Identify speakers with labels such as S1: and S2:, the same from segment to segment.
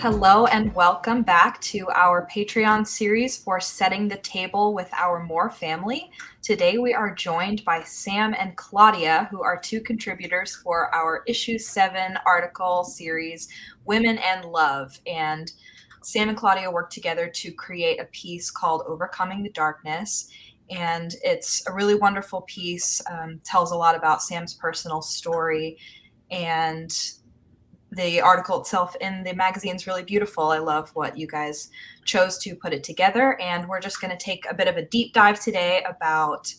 S1: Hello and welcome back to our Patreon series for Setting the Table with Our More family. Today we are joined by Sam and Claudia, who are two contributors for our Issue VII article series, Women and Love. And Sam and Claudia worked together to create a piece called Overcoming the Darkness. And it's a really wonderful piece, tells a lot about Sam's personal story, and the article itself in the magazine is really beautiful. I love what you guys chose to put it together, and we're just going to take a bit of a deep dive today about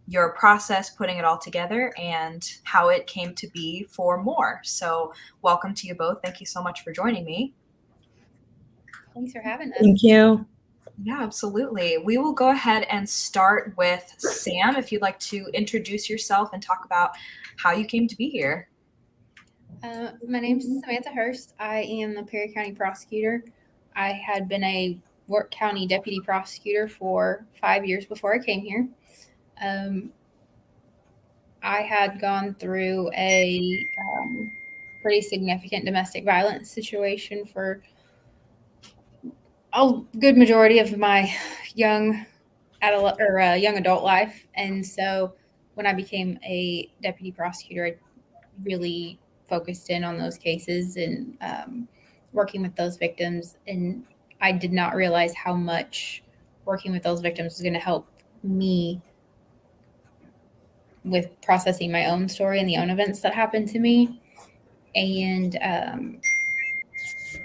S1: your process putting it all together and how it came to be for more. So welcome to you both. Thank you so much for joining me.
S2: Thanks for having us.
S3: Thank you.
S1: Yeah, absolutely. We will go ahead and start with Sam, if you'd like to introduce yourself and talk about how you came to be here.
S2: My name's Samantha Hurst. I am the Perry County prosecutor. I had been a Work County deputy prosecutor for 5 years before I came here. I had gone through a pretty significant domestic violence situation for a good majority of my young adult life, and so when I became a deputy prosecutor, I really focused in on those cases and working with those victims. And I did not realize how much working with those victims was going to help me with processing my own story and the own events that happened to me. And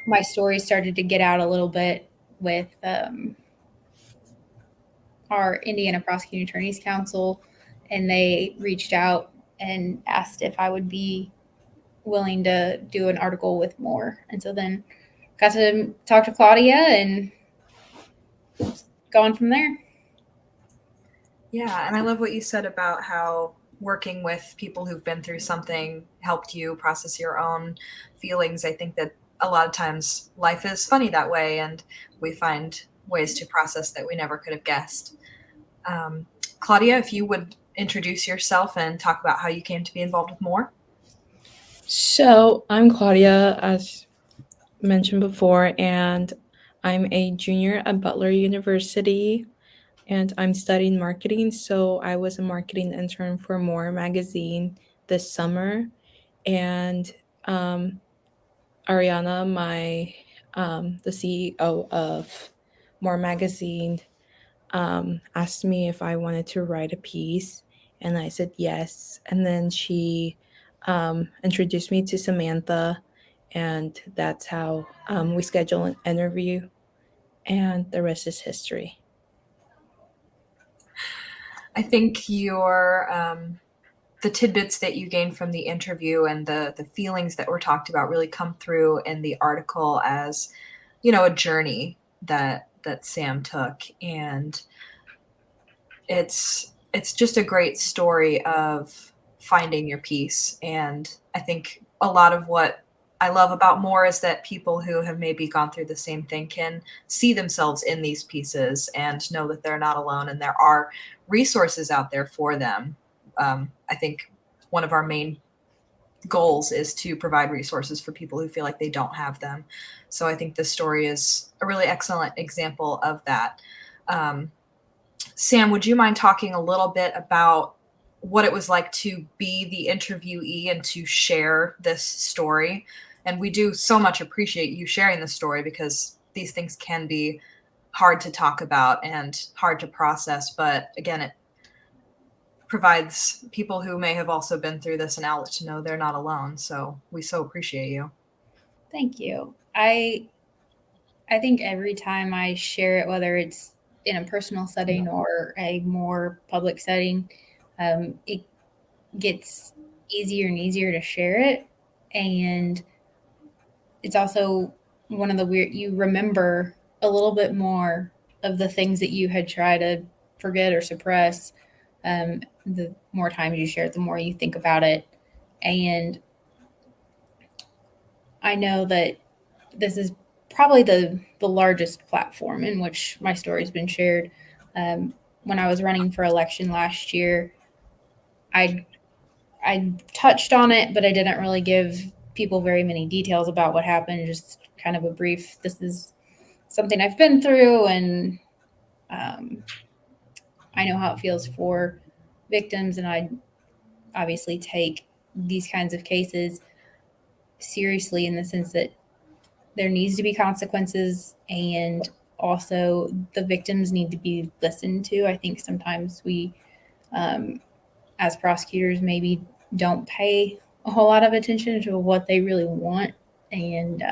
S2: my story started to get out a little bit with our Indiana Prosecuting Attorneys Council, and they reached out and asked if I would be willing to do an article with more. And so then got to talk to Claudia and going from there.
S1: Yeah, and I love what you said about how working with people who've been through something helped you process your own feelings. I think that a lot of times life is funny that way, and we find ways to process that we never could have guessed. Claudia, if you would introduce yourself and talk about how you came to be involved with more.
S3: So I'm Claudia, as mentioned before, and I'm a junior at Butler University, and I'm studying marketing. So I was a marketing intern for More magazine this summer, and Ariana, the CEO of More magazine, asked me if I wanted to write a piece, and I said yes. And then she introduced me to Samantha, and that's how we scheduled an interview, and the rest is history.
S1: I think the tidbits that you gained from the interview and the feelings that were talked about really come through in the article as, a journey that Sam took, and it's just a great story of finding your peace. And I think a lot of what I love about More is that people who have maybe gone through the same thing can see themselves in these pieces and know that they're not alone and there are resources out there for them. I think one of our main goals is to provide resources for people who feel like they don't have them. So I think this story is a really excellent example of that. Sam, would you mind talking a little bit about what it was like to be the interviewee and to share this story? And we do so much appreciate you sharing the story, because these things can be hard to talk about and hard to process. But again, it provides people who may have also been through this an outlet to know they're not alone. So we so appreciate you.
S2: Thank you. I think every time I share it, whether it's in a personal setting or a more public setting, it gets easier and easier to share it. And it's also one of the you remember a little bit more of the things that you had tried to forget or suppress. The more times you share it, the more you think about it. And I know that this is probably the largest platform in which my story's been shared. When I was running for election last year, I touched on it, but I didn't really give people very many details about what happened, just kind of a brief, this is something I've been through, and I know how it feels for victims, and I obviously take these kinds of cases seriously in the sense that there needs to be consequences, and also the victims need to be listened to. I think sometimes we, as prosecutors, maybe don't pay a whole lot of attention to what they really want, and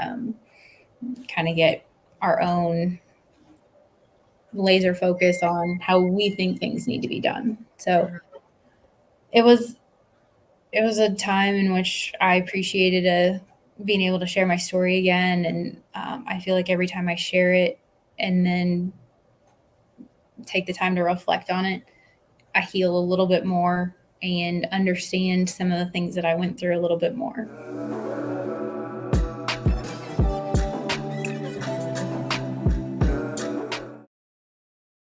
S2: kind of get our own laser focus on how we think things need to be done. So it was a time in which I appreciated being able to share my story again, and I feel like every time I share it and then take the time to reflect on it, I heal a little bit more and understand some of the things that I went through a little bit more.